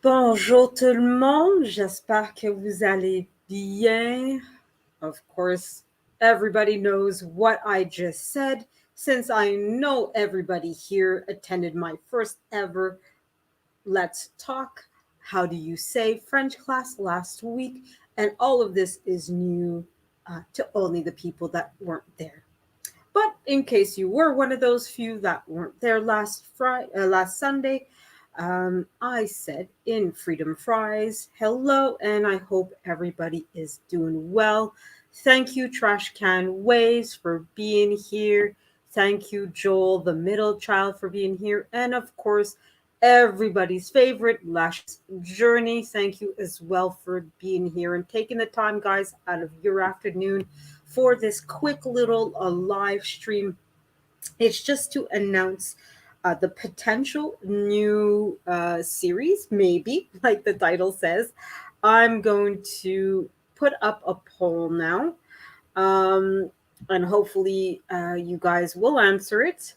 Bonjour tout le monde, j'espère que vous allez bien. Of course, everybody knows what I just said, since I know everybody here attended my first ever Let's Talk. How do you say French class last week? And all of this is new to only the people that weren't there. But in case you were one of those few that weren't there last Sunday, I said in Freedom Fries, hello, and I hope everybody is doing well. Thank you, Trash Can Waves, for being here. Thank you, Joel, the middle child, for being here. And of course, everybody's favorite, Lash's Journey. Thank you as well for being here and taking the time, guys, out of your afternoon for this quick little live stream. It's just to announce the potential new series, maybe, like the title says. I'm going to put up a poll now, um, and hopefully you guys will answer it.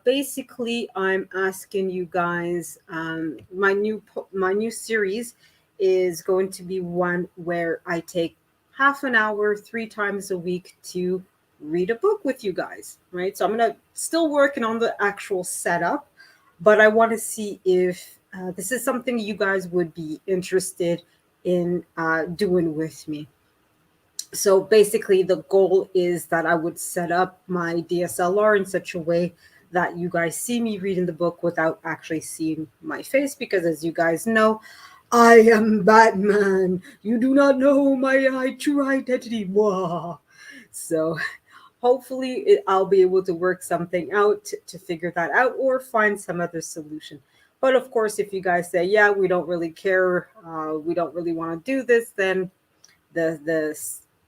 Basically, I'm asking you guys. My new series is going to be one where I take half an hour, 3 times a week to read a book with you guys. Right. So I'm gonna still working on the actual setup, but I want to see if this is something you guys would be interested in doing with me. So basically, the goal is that I would set up my DSLR in such a way that you guys see me reading the book without actually seeing my face, because as you guys know, I am Batman. You do not know my true identity. Wah. So hopefully I'll be able to work something out to figure that out or find some other solution. But of course, if you guys say, yeah, we don't really care, we don't really want to do this, then the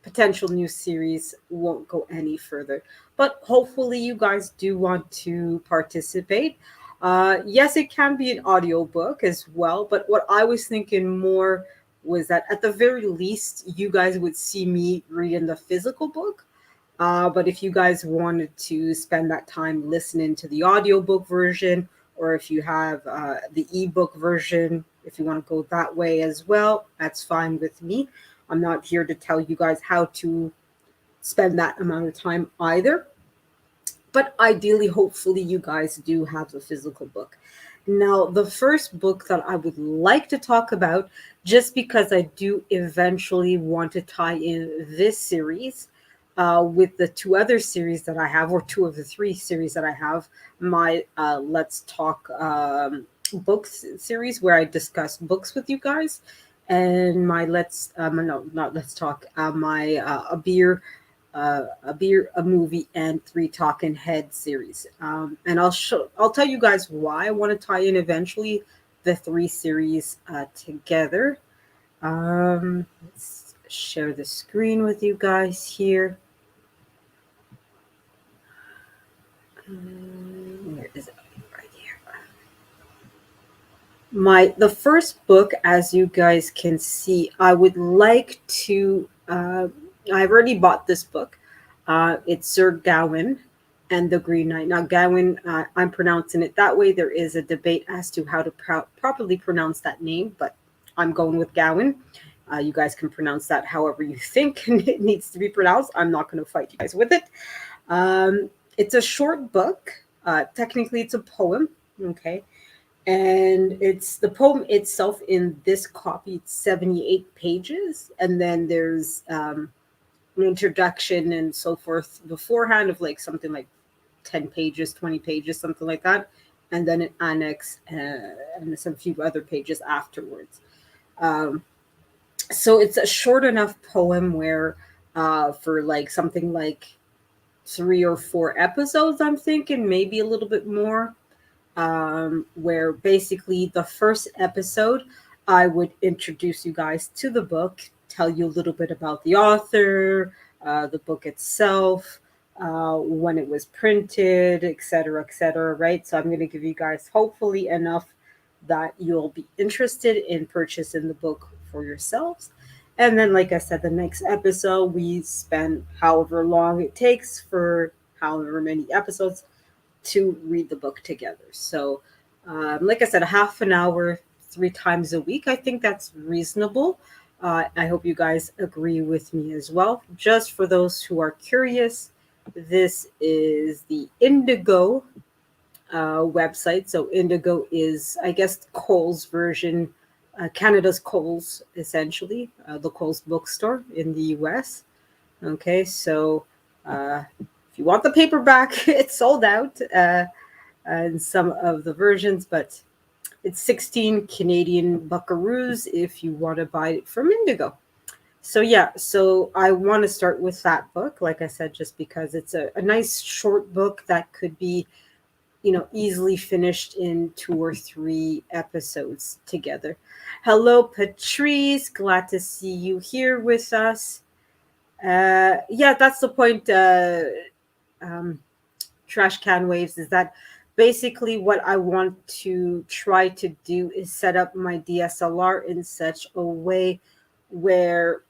potential new series won't go any further. But hopefully, you guys do want to participate. Yes, it can be an audiobook as well, but what I was thinking more was that at the very least, you guys would see me reading the physical book. But if you guys wanted to spend that time listening to the audiobook version, or if you have the ebook version, if you want to go that way as well, that's fine with me. I'm not here to tell you guys how to spend that amount of time either. But ideally, hopefully, you guys do have the physical book. Now, the first book that I would like to talk about, just because I do eventually want to tie in this series with the two other series that I have, or two of the three series that I have, my Let's Talk books series, where I discuss books with you guys, and my no, not Let's Talk, my a beer, a movie, and three talking head series. And I'll tell you guys why I want to tie in eventually the three series together. Let's share the screen with you guys here. Where is it? Right here. The first book, as you guys can see, I would like to. I've already bought this book. It's Sir Gawain and the Green Knight. Now, Gawain, I'm pronouncing it that way. There is a debate as to how to properly pronounce that name, but I'm going with Gawain. You guys can pronounce that however you think it needs to be pronounced. I'm not going to fight you guys with it. It's a short book. Technically, it's a poem. Okay. And it's the poem itself in this copy, it's 78 pages. And then there's an introduction and so forth beforehand of like something like 10 pages, 20 pages, something like that. And then an annex and some few other pages afterwards. Um, so it's a short enough poem where for like something like 3 or 4 episodes, I'm thinking, maybe a little bit more, where basically the first episode, I would introduce you guys to the book, tell you a little bit about the author, the book itself, when it was printed, et cetera, right? So I'm going to give you guys hopefully enough that you'll be interested in purchasing the book for yourselves. And then, like I said, the next episode, we spend however long it takes for however many episodes to read the book together. So, like I said, a half an hour, three times a week. I think that's reasonable. I hope you guys agree with me as well. Just for those who are curious, this is the Indigo website. So Indigo is, I guess, Kohl's version, Canada's Kohl's, essentially, the Kohl's bookstore in the US. Okay, so if you want the paperback, it's sold out in some of the versions, but it's 16 Canadian buckaroos if you want to buy it from Indigo. So yeah, so I want to start with that book, like I said, just because it's a nice short book that could be, easily finished in 2 or 3 episodes together. Hello, Patrice. Glad to see you here with us. Yeah, that's the point. Um, Trash can waves is that basically what I want to try to do is set up my DSLR in such a way where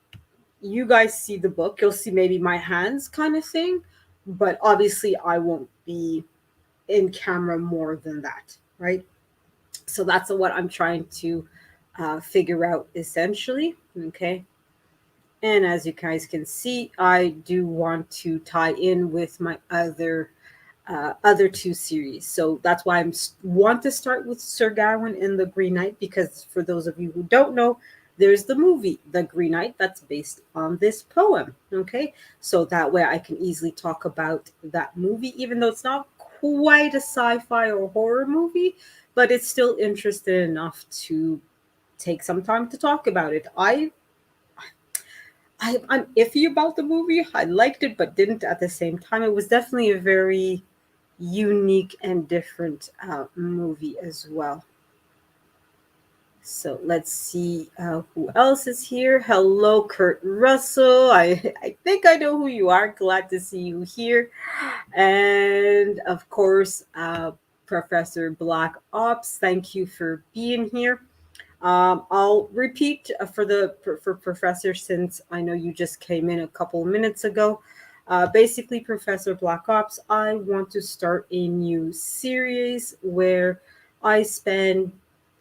you guys see the book. You'll see maybe my hands kind of thing, but obviously I won't be in camera more than that, right? So that's what I'm trying to figure out essentially. Okay. And as you guys can see, I do want to tie in with my other 2 series. So that's why I want to start with Sir Gawain and the Green Knight, because for those of you who don't know, there's the movie The Green Knight that's based on this poem. Okay, so that way I can easily talk about that movie, even though it's not quite a sci-fi or horror movie, but it's still interesting enough to take some time to talk about it. I'm iffy about the movie. I liked it, but didn't at the same time. It was definitely a very unique and different movie as well. So let's see who else is here. Hello, Kurt Russell. I think I know who you are. Glad to see you here. And of course, Professor Black Ops, thank you for being here. I'll repeat for Professor, since I know you just came in a couple of minutes ago. Basically, Professor Black Ops, I want to start a new series where I spend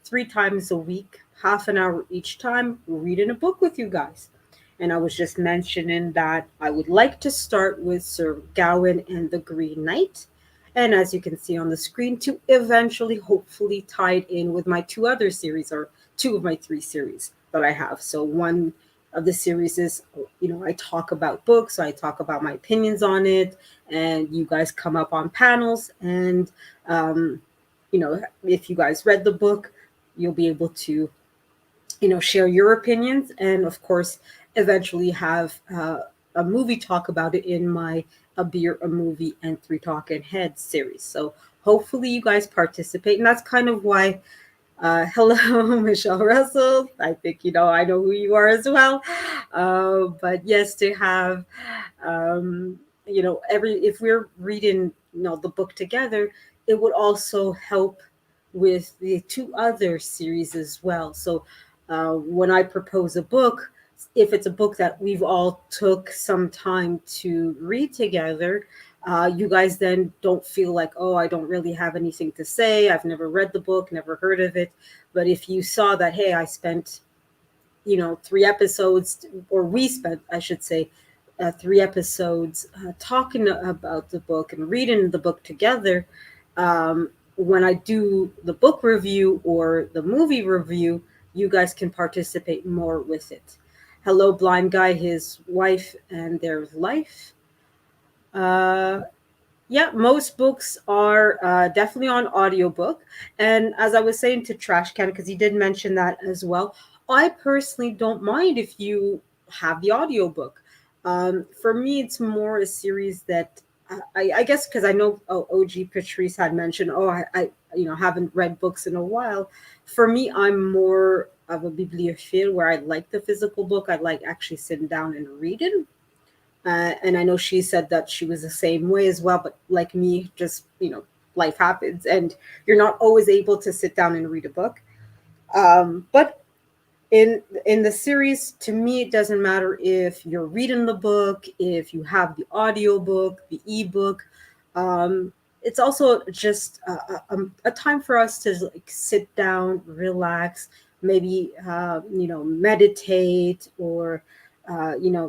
3 times a week, half an hour each time, reading a book with you guys. And I was just mentioning that I would like to start with Sir Gawain and the Green Knight. And as you can see on the screen, to eventually, hopefully, tie it in with my 2 other series, or 2 of my 3 series that I have. So one of the series is, I talk about books, I talk about my opinions on it, and you guys come up on panels. And, if you guys read the book, you'll be able to, share your opinions. And of course, eventually have a movie talk about it in my A Beer, a Movie, and Three Talking Heads series. So hopefully you guys participate. And that's kind of why hello, Michelle Russell. I think I know who you are as well. But yes, to have if we're reading the book together, it would also help with the 2 other series as well. So when I propose a book, if it's a book that we've all took some time to read together, you guys then don't feel like, oh, I don't really have anything to say. I've never read the book, never heard of it. But if you saw that, hey, I spent, 3 episodes, or we spent, I should say, 3 episodes talking about the book and reading the book together, when I do the book review or the movie review, you guys can participate more with it. Hello, Blind Guy, his wife, and their life. Yeah, most books are definitely on audiobook. And as I was saying to Trash Can, because he did mention that as well, I personally don't mind if you have the audiobook. For me, it's more a series that I guess, because I know OG Patrice had mentioned, I haven't read books in a while. For me, I'm more of a bibliophile, where I like the physical book. I like actually sitting down and reading. And I know she said that she was the same way as well, but like me, just, life happens and you're not always able to sit down and read a book. But in the series, to me, it doesn't matter if you're reading the book, if you have the audio book, the ebook. Um, it's also just a time for us to like sit down, relax, maybe meditate, or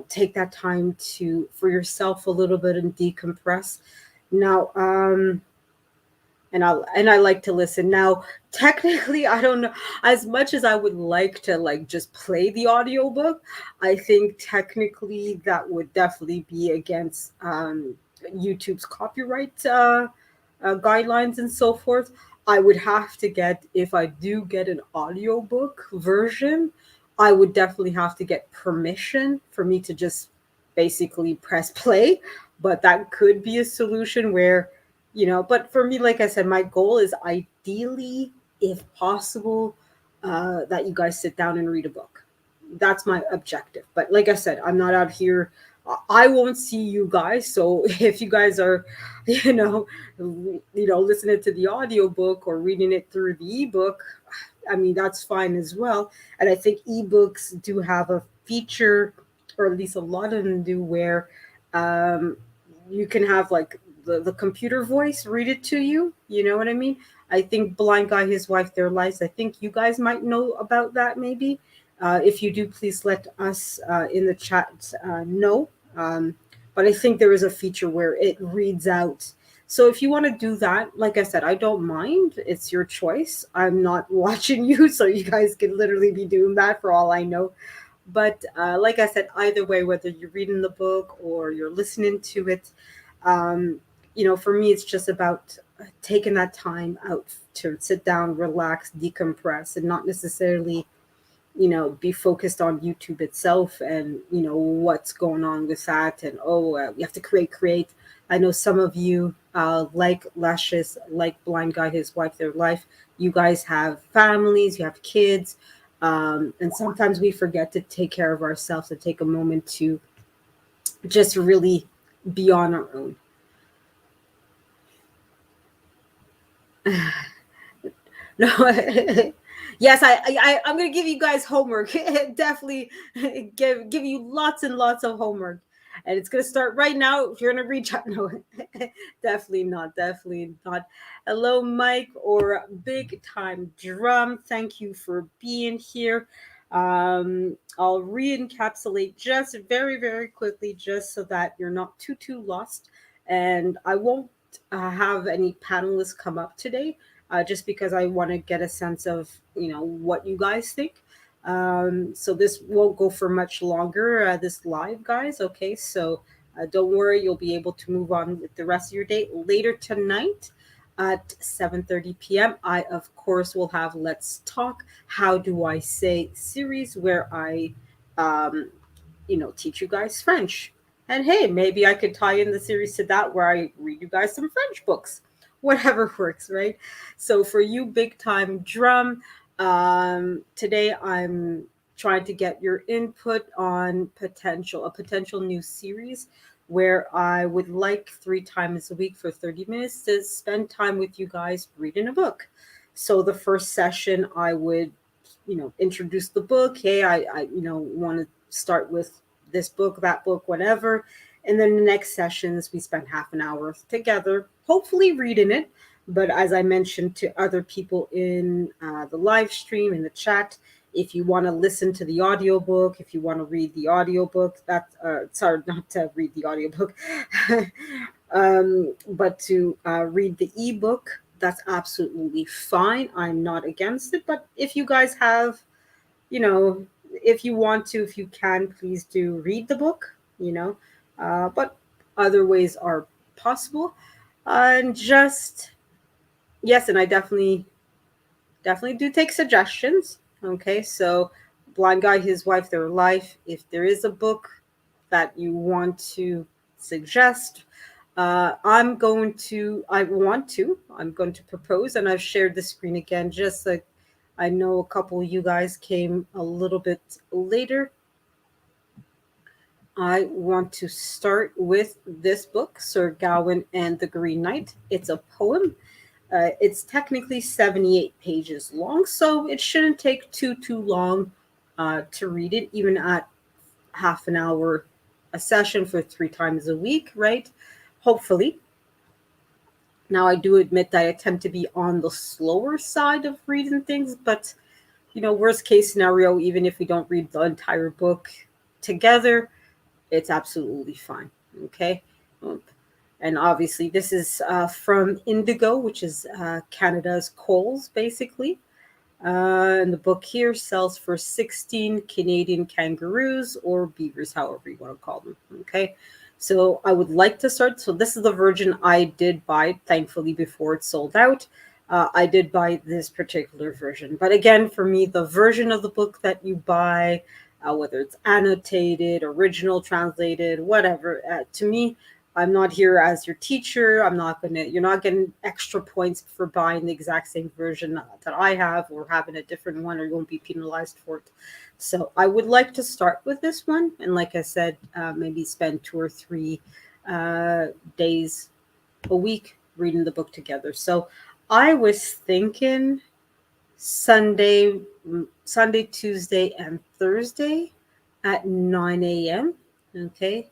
take that time to for yourself a little bit and decompress. Now, and I like to listen. Now, technically, I don't know, as much as I would like to like just play the audiobook, I think technically that would definitely be against YouTube's copyright guidelines and so forth. I would have to get, if I do get an audiobook version, I would definitely have to get permission for me to just basically press play. But that could be a solution where, but for me, like I said, my goal is ideally, if possible, that you guys sit down and read a book. That's my objective. But like I said, I'm not out here. I won't see you guys. So if you guys are, you know, listening to the audiobook or reading it through the ebook, I mean, that's fine as well. And I think ebooks do have a feature, or at least a lot of them do, where um, you can have like the computer voice read it to you. You know what I mean? I think Blind Guy, His Wife, Their Lives. I think you guys might know about that maybe. If you do, please let us in the chat know. But I think there is a feature where it reads out. So if you want to do that, like I said, I don't mind. It's your choice. I'm not watching you, so you guys can literally be doing that for all I know. But like I said, either way, whether you're reading the book or you're listening to it, um, for me, it's just about taking that time out to sit down, relax, decompress, and not necessarily be focused on YouTube itself and what's going on with that. And we have to create. I know some of you like Lashes, like Blind Guy, His Wife, Their Life. You guys have families, you have kids, and sometimes we forget to take care of ourselves and take a moment to just really be on our own. No. Yes, I'm gonna give you guys homework. Definitely give you lots and lots of homework, and it's gonna start right now. If you're gonna reach out, no, definitely not, definitely not. Hello, Mike or Big Time Drum. Thank you for being here. I'll re-encapsulate just very very quickly, just so that you're not too lost, and I won't have any panelists come up today, just because I want to get a sense of what you guys think. So this won't go for much longer. This live, guys. Okay, so don't worry, you'll be able to move on with the rest of your day later tonight at 7:30 p.m. I of course will have Let's Talk. How do I say series where I teach you guys French. And hey, maybe I could tie in the series to that where I read you guys some French books. Whatever works, right? So for you, Big Time Drum, today I'm trying to get your input on a potential new series where I would like 3 times a week for 30 minutes to spend time with you guys reading a book. So the first session I would introduce the book. Hey, I want to start with this book, that book, whatever. And then the next sessions, we spend half an hour together, hopefully reading it. But as I mentioned to other people in the live stream, in the chat, if you want to listen to the audiobook, if you want to read the audiobook, sorry, not to read the audiobook, but to read the ebook, that's absolutely fine. I'm not against it. But if you guys have, if you want to, if you can, please do read the book, but other ways are possible. And just, yes, and I definitely do take suggestions. Okay, so Blind Guy, His Wife, Their Life. If there is a book that you want to suggest, I'm going to propose, and I've shared the screen again, just like I know a couple of you guys came a little bit later. I want to start with this book, Sir Gawain and the Green Knight. It's a poem. It's technically 78 pages long, so it shouldn't take too long to read it, even at half an hour a session for 3 times a week, right? Hopefully. Now, I do admit that I tend to be on the slower side of reading things, but worst case scenario, even if we don't read the entire book together, it's absolutely fine. Okay. Um, And obviously, this is from Indigo, which is Canada's Coles, basically. And the book here sells for 16 Canadian kangaroos or beavers, however you want to call them. Okay. So I would like to start. So this is the version I did buy, thankfully, before it sold out. I did buy this particular version. But again, for me, the version of the book that you buy, whether it's annotated, original, translated, whatever, to me, I'm not here as your teacher. You're not getting extra points for buying the exact same version that I have or having a different one, or you won't be penalized for it. So I would like to start with this one. And like I said, maybe spend 2 or 3 days a week reading the book together. So I was thinking Sunday, Sunday, Tuesday, and Thursday at 9 a.m. Okay.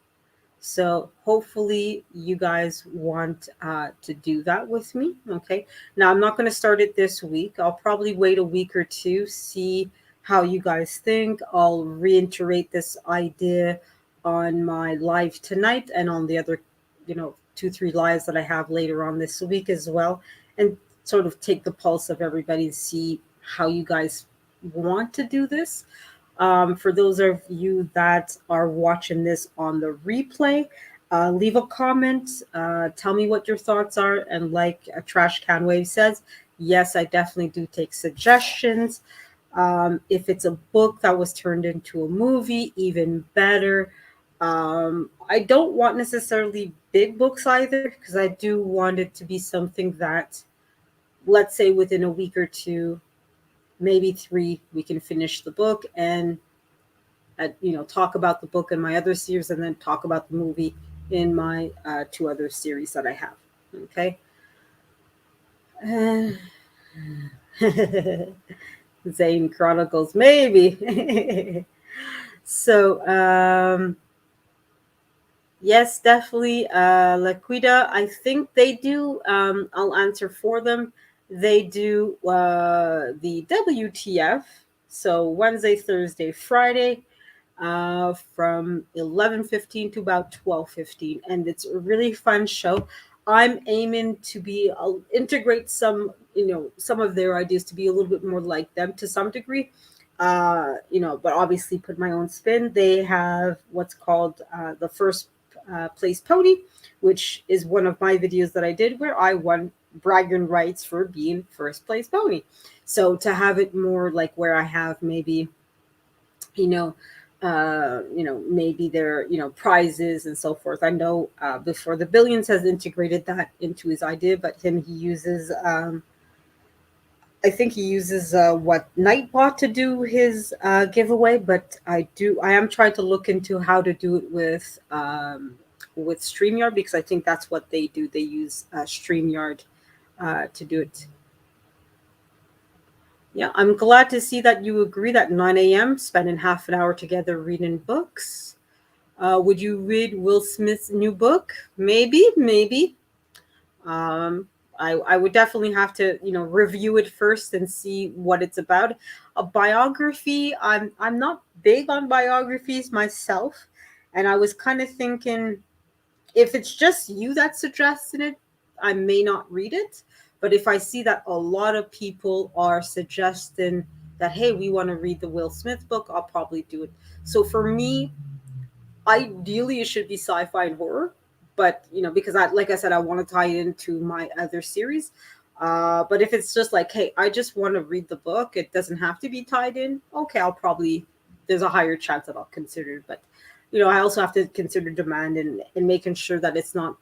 So hopefully you guys want to do that with me. Okay. Now I'm not going to start it this week. I'll probably wait a week or two, see how you guys think. I'll reiterate this idea on my live tonight and on the other, 2, 3 lives that I have later on this week as well, and sort of take the pulse of everybody and see how you guys want to do this. For those of you that are watching this on the replay, leave a comment. Tell me what your thoughts are. And like a Trash Can Wave says, yes, I definitely do take suggestions. If it's a book that was turned into a movie, even better. I don't want necessarily big books either, because I do want it to be something that, let's say, within a week or two, maybe 3, we can finish the book and talk about the book in my other series, and then talk about the movie in my 2 other series that I have. Okay. Uh, Zane Chronicles, maybe. So, yes, definitely. Laquita, I think they do. I'll answer for them. They do the WTF. So Wednesday, Thursday, Friday, from 11:15 to about 12:15, and it's a really fun show. I'm aiming to be I'll integrate some of their ideas to be a little bit more like them to some degree. But obviously put my own spin. They have what's called the first place pony, which is one of my videos that I did where I won bragging rights for being first place pony. So to have it more like where I have maybe, you know, maybe their, prizes and so forth. I know before the Billions has integrated that into his idea, but he uses, I think he uses what Nightbot to do his giveaway, but I am trying to look into how to do it with StreamYard, because I think that's what they do. They use StreamYard to do it. Yeah, I'm glad to see that you agree that 9 a.m. spending half an hour together reading books. Would you read Will Smith's new book? Maybe, maybe. Um, I would definitely have to, review it first and see what it's about. A biography, I'm not big on biographies myself, and I was kind of thinking, if it's just you that suggested it, I may not read it. But if I see that a lot of people are suggesting that, hey, we want to read the Will Smith book, I'll probably do it. So for me, ideally it should be sci-fi and horror, but because like I said, I want to tie it into my other series. But if it's just like, hey, I just want to read the book, it doesn't have to be tied in, okay, I'll probably, there's a higher chance that I'll consider it. But I also have to consider demand, and making sure that it's not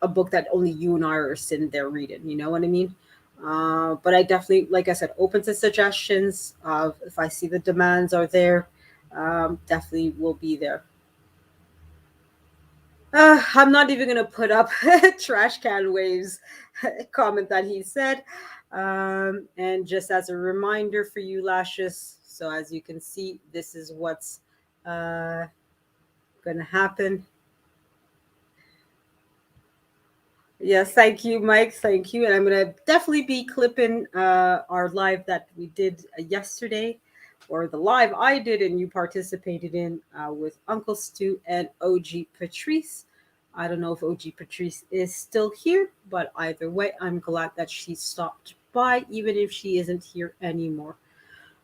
a book that only you and I are sitting there reading, you know what I mean? But I definitely, like I said, open to suggestions. If I see the demands are there, definitely will be there. I'm not even gonna put up trash can waves comment that he said. And just as a reminder for you, lashes. So as you can see, this is what's gonna happen. Yes, thank you, Mike. Thank you. And I'm going to definitely be clipping our live that we did yesterday, or the live I did and you participated in with Uncle Stu and OG Patrice. I don't know if OG Patrice is still here, but either way, I'm glad that she stopped by, even if she isn't here anymore.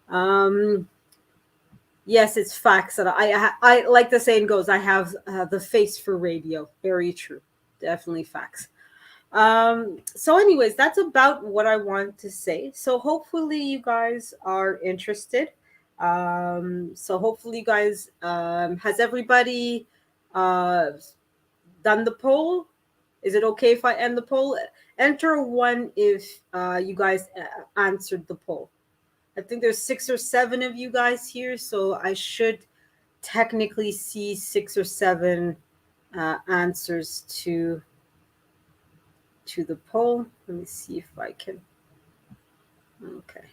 Um, yes, it's facts that I like the saying goes. I have the face for radio. Very true. Definitely facts. So anyways, that's about what I want to say. So hopefully you guys are interested. So hopefully you guys, has everybody uh done the poll? Is it okay if I end the poll? Enter one if you guys answered the poll. I think there's 6 or 7 of you guys here, so I should technically see 6 or 7 answers to the poll. Let me see if I can. Okay.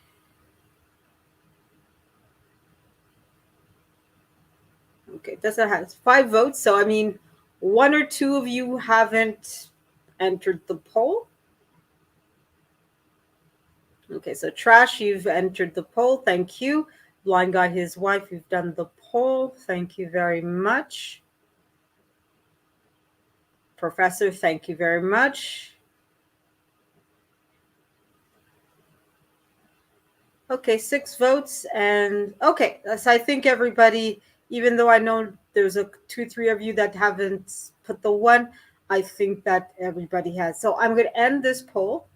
Okay. Does that have 5 votes? So I mean, 1 or 2 of you haven't entered the poll. Okay. So Trash, you've entered the poll. Thank you. Blind Guy, his wife, you've done the poll. Thank you very much. Professor, thank you very much. Okay, 6 votes, and okay. So I think everybody, even though I know there's a 2, 3 of you that haven't put the one, I think that everybody has. So I'm going to end this poll.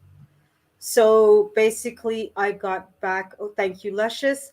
So basically, I got back. Oh, thank you, Luscious.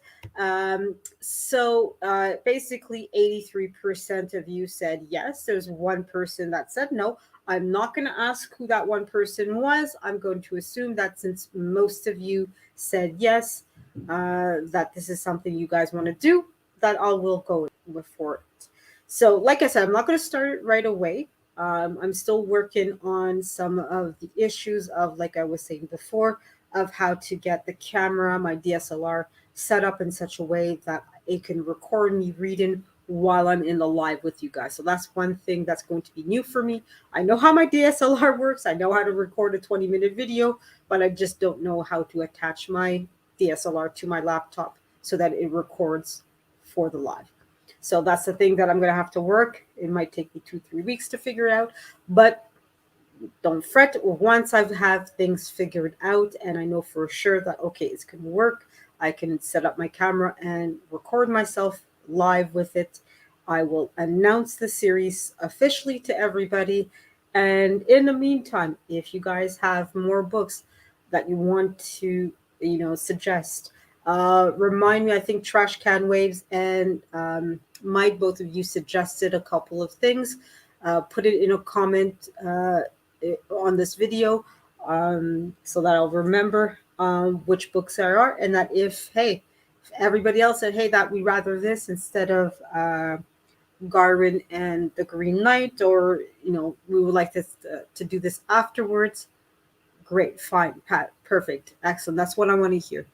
Basically, 83% of you said yes. There's one person that said no. I'm not going to ask who that one person was. I'm going to assume that since most of you said yes, that this is something you guys want to do, that I will go with for it. So, like I said, I'm not going to start it right away. I'm still working on some of the issues of, like I was saying before, of how to get the camera, my DSLR, set up in such a way that it can record me reading while I'm in the live with you guys. So that's one thing that's going to be new for me. I know how my DSLR works. I know how to record a 20-minute video, but I just don't know how to attach my DSLR to my laptop so that it records for the live. So that's the thing that I'm going to have to work. It might take me 2, 3 weeks to figure out, but don't fret. Once I have things figured out and I know for sure that, okay, it's going to work, I can set up my camera and record myself live with it. I will announce the series officially to everybody. And in the meantime, if you guys have more books that you want to, suggest, remind me. I think Trash Can Waves and Mike, both of you suggested a couple of things. Put it in a comment on this video, so that I'll remember which books there are, and that if everybody else said, hey, that we rather this instead of Garwin and the Green Knight, or we would like this to do this afterwards. Great, fine, Pat, perfect, excellent. That's what I want to hear.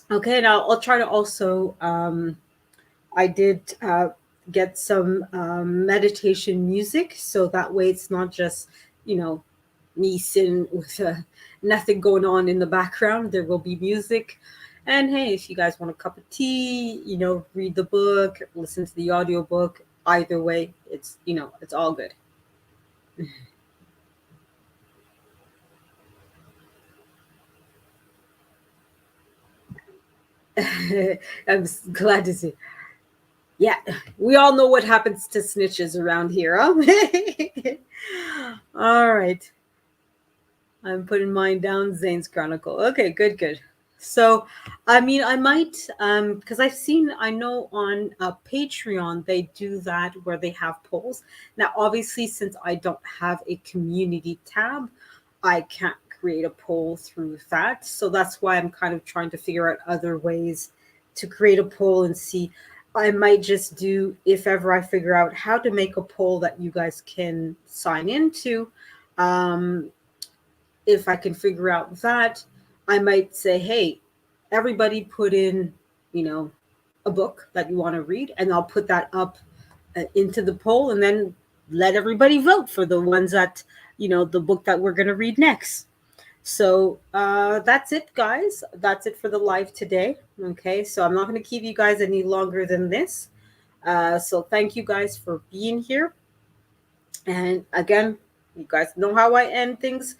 Okay, now I'll try to also. I did get some meditation music, so that way it's not just me sitting with nothing going on in the background. There will be music. And hey, if you guys want a cup of tea, read the book, listen to the audiobook, either way, it's all good. I'm glad to see. Yeah, we all know what happens to snitches around here, huh? All right. I'm putting mine down, Zane's Chronicle. Okay, good, good. So, I mean, I might, because I know on Patreon they do that where they have polls. Now, obviously, since I don't have a community tab, I can't create a poll through that. So that's why I'm kind of trying to figure out other ways to create a poll and see. I might just do, if ever I figure out how to make a poll that you guys can sign into. If I can figure out that, I might say, hey, everybody put in, a book that you want to read, and I'll put that up into the poll. And then let everybody vote for the ones that, the book that we're going to read next. So that's it, guys. That's it for the live today. Okay, so I'm not going to keep you guys any longer than this. So thank you guys for being here. And again, you guys know how I end things.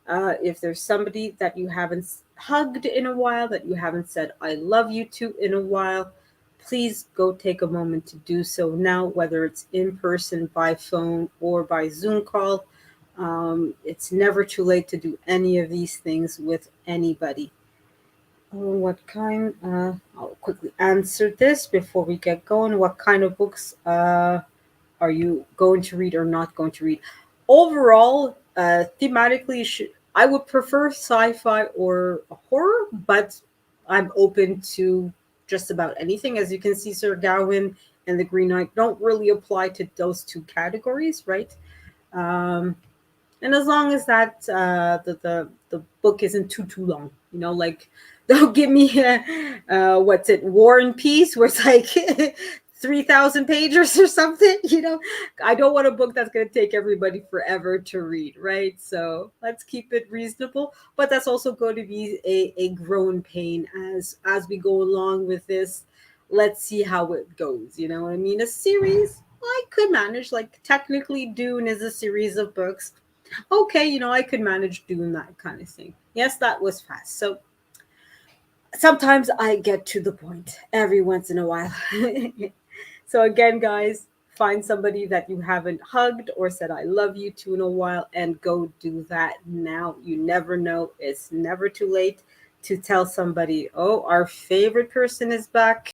If there's somebody that you haven't hugged in a while, that you haven't said I love you to in a while, please go take a moment to do so now, whether it's in person, by phone, or by Zoom call. It's never too late to do any of these things with anybody. What kind? I'll quickly answer this before we get going. What kind of books are you going to read or not going to read? Overall, thematically, I would prefer sci-fi or horror, but I'm open to just about anything. As you can see, Sir Gawain and the Green Knight don't really apply to those two categories, right? Um, and as long as that the book isn't too long, like don't give me what's it, War and Peace, where it's like 3,000 pages or something. I don't want a book that's going to take everybody forever to read, right? So let's keep it reasonable, but that's also going to be a growing pain as we go along with this. Let's see how it goes. You know what I mean? A series I could manage. Like, technically Dune is a series of books. Okay, I could manage doing that kind of thing. Yes, that was fast. So sometimes I get to the point every once in a while. So again, guys, find somebody that you haven't hugged or said I love you to in a while and go do that now. You never know. It's never too late to tell somebody, oh, our favorite person is back.